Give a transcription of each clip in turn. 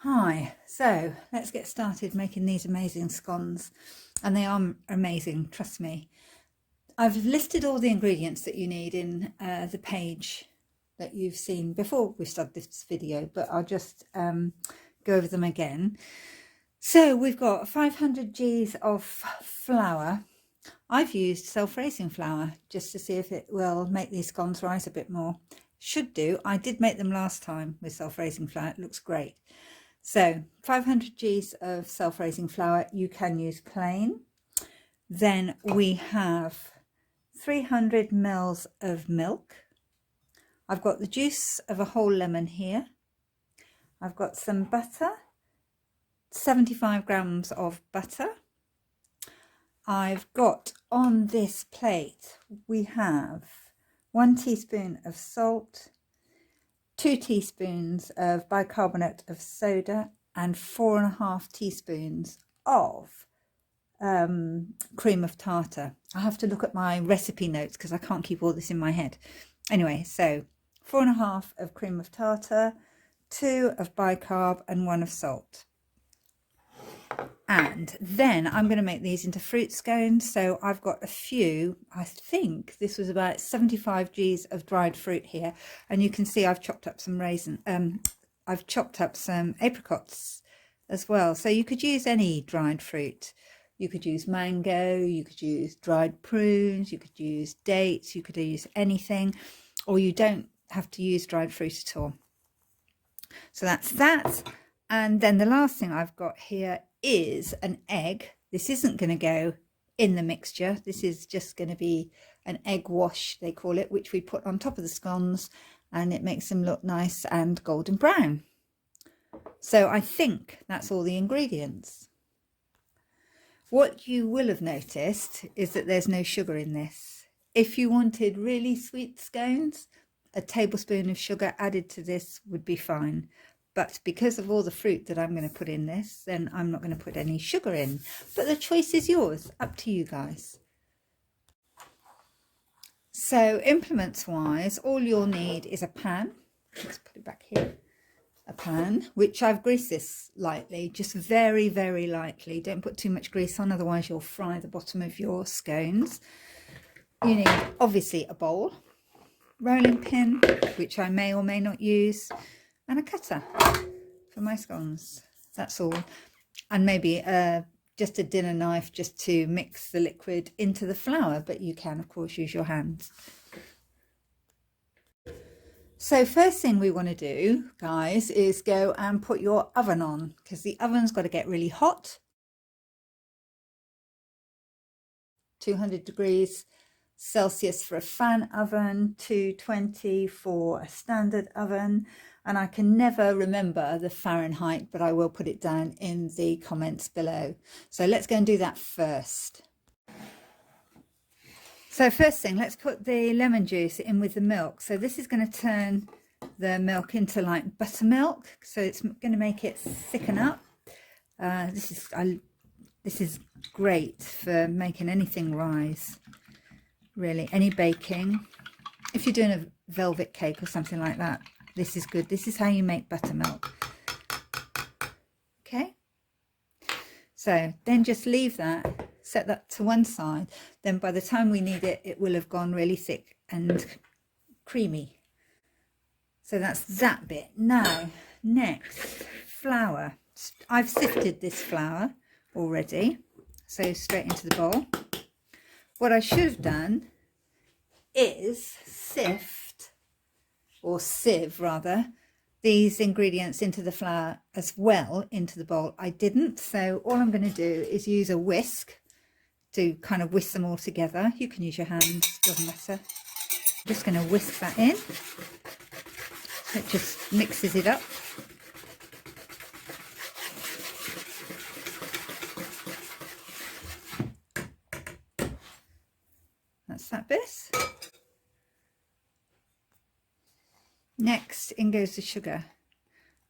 Hi, so let's get started making these amazing scones, and they are amazing, trust me. I've listed all the ingredients that you need in the page that you've seen before we started this video, but I'll just go over them again. So we've got 500 G's of flour. I've used self-raising flour just to see if it will make these scones rise a bit more. Should do. I did make them last time with self-raising flour. It looks great. So 500 G's of self-raising flour, you can use plain. Then we have 300 mils of milk. I've got the juice of a whole lemon here. I've got some butter, 75 grams of butter. I've got on this plate, we have 1 teaspoon of salt, 2 teaspoons of bicarbonate of soda, and 4.5 teaspoons of cream of tartar. I have to look at my recipe notes because I can't keep all this in my head. Anyway, so 4.5 of cream of tartar, 2 of bicarb, and 1 of salt. And then I'm going to make these into fruit scones. So I've got a few, I think this was about 75 G's of dried fruit here. And you can see I've chopped up some I've chopped up some apricots as well. So you could use any dried fruit. You could use mango, you could use dried prunes, you could use dates, you could use anything, or you don't have to use dried fruit at all. So that's that. And then the last thing I've got here is an egg. This isn't going to go in the mixture. This is just going to be an egg wash, they call it, which we put on top of the scones, and it makes them look nice and golden brown. So I think that's all the ingredients. What you will have noticed is that there's no sugar in this. If you wanted really sweet scones, a tablespoon of sugar added to this would be fine. But because of all the fruit that I'm going to put in this, then I'm not going to put any sugar in. But the choice is yours, up to you guys. So implements wise, all you'll need is a pan. Let's put it back here. A pan, which I've greased this lightly, just very, very lightly. Don't put too much grease on, otherwise you'll fry the bottom of your scones. You need, obviously, a bowl, rolling pin, which I may or may not use, and a cutter for my scones. That's all. And maybe just a dinner knife just to mix the liquid into the flour, but you can of course use your hands. So first thing we want to do, guys, is go and put your oven on, because the oven's got to get really hot. 200 degrees Celsius for a fan oven, 220 for a standard oven, and I can never remember the Fahrenheit, but I will put it down in the comments below. So let's go and do that first. So first thing, let's put the lemon juice in with the milk. So this is going to turn the milk into like buttermilk, so it's going to make it thicken up. This is great for making anything rise. Really, any baking. If you're doing a velvet cake or something like that, this is good. This is how you make buttermilk. Okay. So then just leave that, set that to one side. Then by the time we need it, it will have gone really thick and creamy. So that's that bit. Now, next, flour. I've sifted this flour already, so straight into the bowl. What I should have done is sieve rather, these ingredients into the flour as well into the bowl. I didn't, so all I'm going to do is use a whisk to kind of whisk them all together. You can use your hands, doesn't matter. I'm just going to whisk that in. It just mixes it up. That's that bit. Next, in goes the sugar,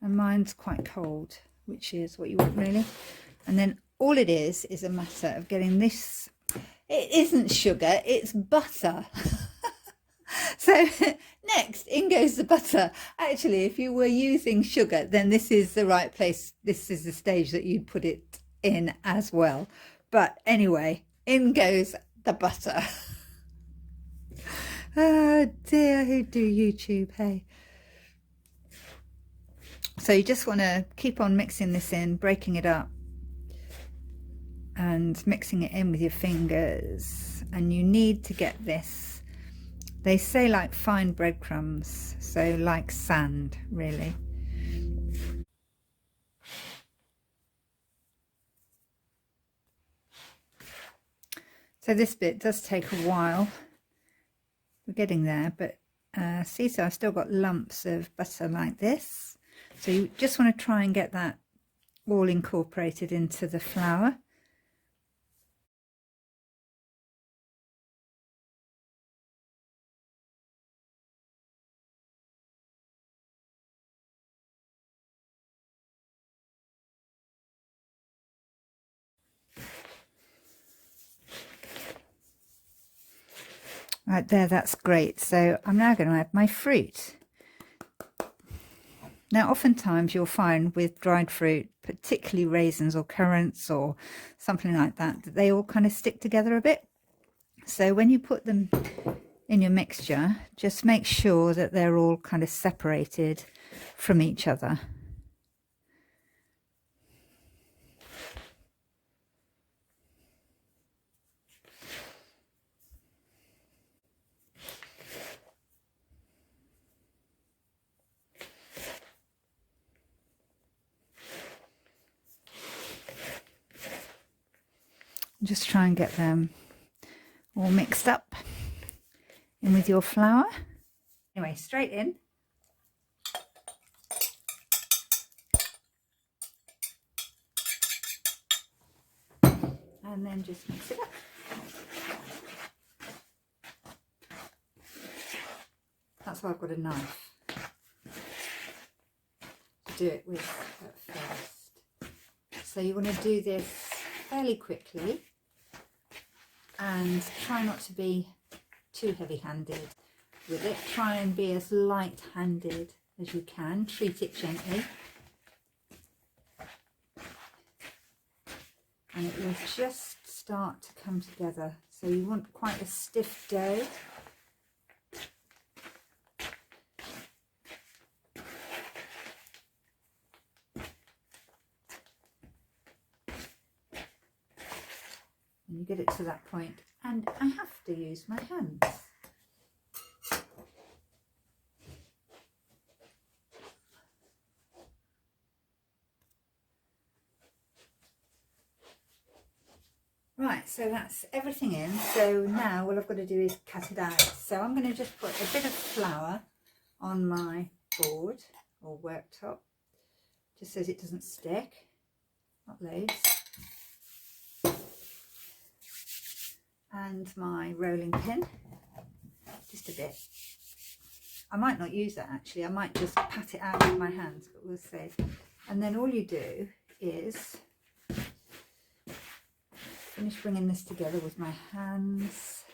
and mine's quite cold, which is what you want really. And then all it is a matter of getting this. It isn't sugar, it's butter. So Next, in goes the butter. Actually, if you were using sugar, then this is the right place. This is the stage that you'd put it in as well. But anyway, in goes the butter. Oh dear, who do YouTube, hey? So you just want to keep on mixing this in, breaking it up and mixing it in with your fingers. And you need to get this, they say, like fine breadcrumbs, so like sand, really. So this bit does take a while. We're getting there, but see, so I've still got lumps of butter like this. So you just want to try and get that all incorporated into the flour. Right there, that's great. So I'm now going to add my fruit. Now, oftentimes you'll find with dried fruit, particularly raisins or currants or something like that, that they all kind of stick together a bit. So when you put them in your mixture, just make sure that they're all kind of separated from each other. Just try and get them all mixed up in with your flour. Anyway, straight in. And then just mix it up. That's why I've got a knife to do it with at first. So you want to do this fairly quickly and try not to be too heavy-handed with it. Try and be as light-handed as you can. Treat it gently. And it will just start to come together. So you want quite a stiff dough. And you get it to that point, and I have to use my hands. Right, so that's everything in. So now all I've got to do is cut it out. So I'm going to just put a bit of flour on my board or worktop, just so it doesn't stick, not loads. And my rolling pin, just a bit. I might not use that actually, I might just pat it out with my hands, but we'll see. And then all you do is finish bringing this together with my hands.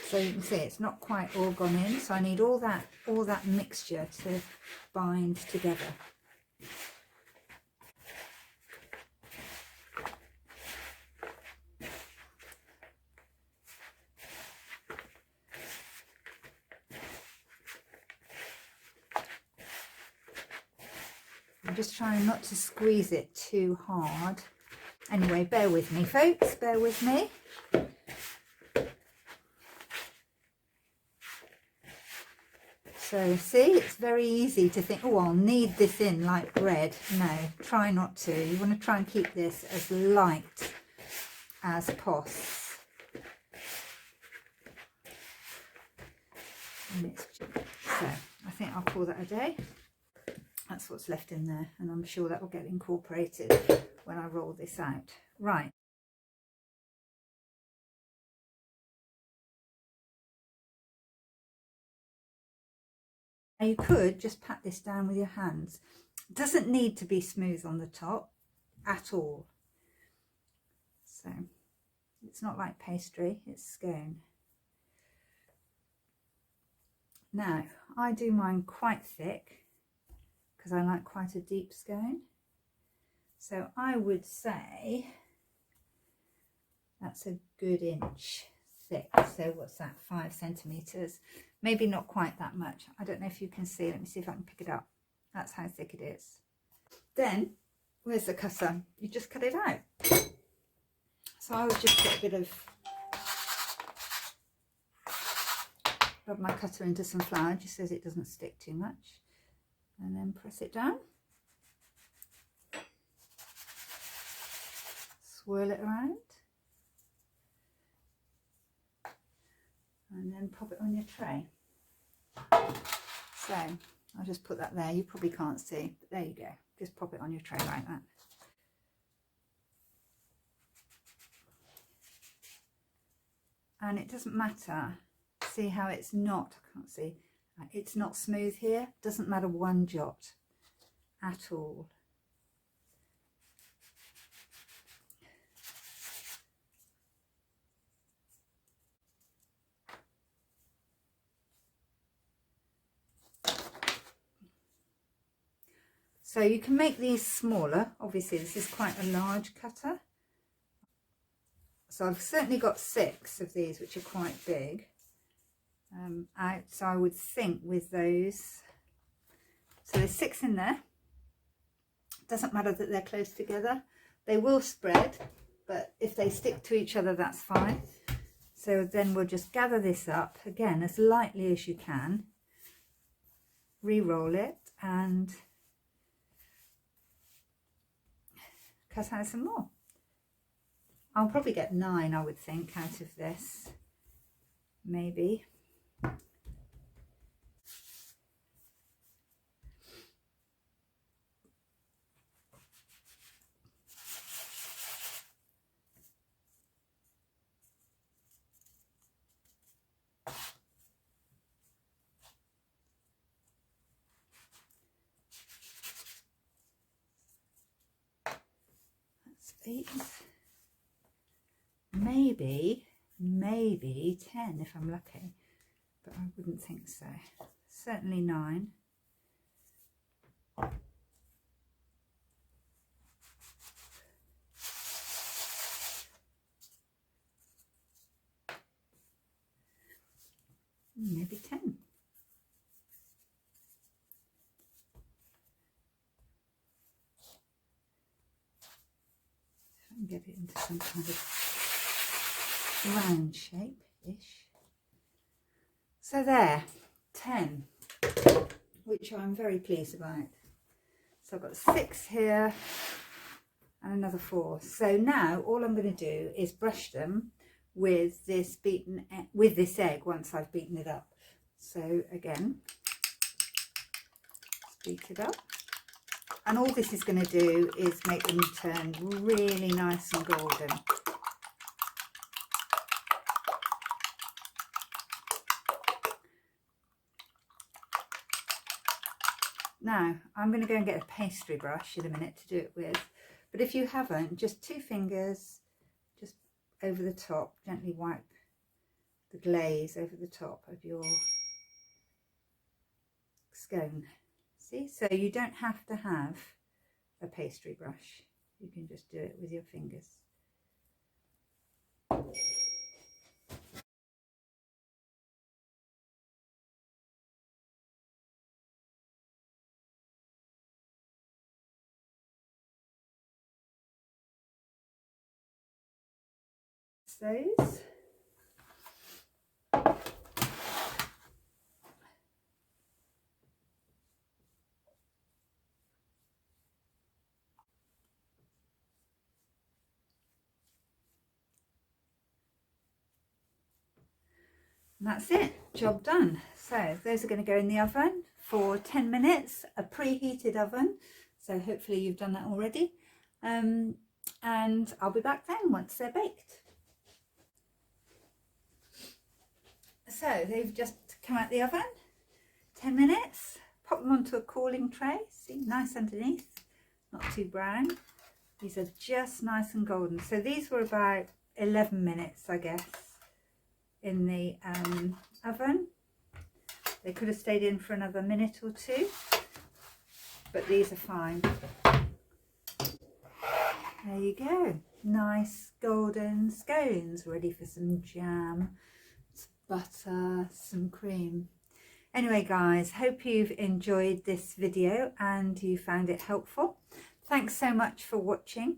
So you can see it's not quite all gone in, so I need all that mixture to bind together. I'm just trying not to squeeze it too hard. Anyway, bear with me, folks, bear with me. So see, it's very easy to think, oh, I'll knead this in like bread. No, try not to. You want to try and keep this as light as possible. So I think I'll call that a day. That's what's left in there, and I'm sure that will get incorporated when I roll this out. Right. Now you could just pat this down with your hands. It doesn't need to be smooth on the top at all. So it's not like pastry, it's scone. Now I do mine quite thick because I like quite a deep scone. So I would say that's a good inch thick. So what's that, 5 centimeters? Maybe not quite that much. I don't know if you can see. Let me see if I can pick it up. That's how thick it is. Then where's the cutter? You just cut it out. So I would just put a bit of, rub my cutter into some flour just so it doesn't stick too much, and then press it down. Swirl it around and then pop it on your tray. So I'll just put that there. You probably can't see, but there you go. Just pop it on your tray like that. And it doesn't matter. See how it's not, I can't see, it's not smooth here. Doesn't matter one jot at all. So you can make these smaller. Obviously this is quite a large cutter. So I've certainly got 6 of these which are quite big out. So I would think with those, so there's 6 in there. Doesn't matter that they're close together. They will spread, but if they stick to each other, that's fine. So then we'll just gather this up again as lightly as you can, re-roll it and cut out some more. I'll probably get 9, I would think, out of this, maybe. That's 8. Maybe 10 if I'm lucky, but I wouldn't think so. Certainly 9. Maybe 10. If I can get it into some kind of round shape-ish. So there, 10, which I'm very pleased about. So I've got 6 here and another 4. So now all I'm going to do is brush them with this egg once I've beaten it up. So again, beat it up. And all this is going to do is make them turn really nice and golden. Now, I'm going to go and get a pastry brush in a minute to do it with, but if you haven't, just 2 fingers, just over the top, gently wipe the glaze over the top of your scone. See, so you don't have to have a pastry brush, you can just do it with your fingers. Those. And that's it, job done. So those are going to go in the oven for 10 minutes, a preheated oven. So hopefully you've done that already. And I'll be back then once they're baked. So they've just come out the oven, 10 minutes, pop them onto a cooling tray, see, nice underneath, not too brown. These are just nice and golden. So these were about 11 minutes, I guess, in the oven. They could have stayed in for another minute or two, but these are fine. There you go. Nice golden scones, ready for some jam, some butter, some cream. Anyway guys, hope you've enjoyed this video and you found it helpful. Thanks so much for watching.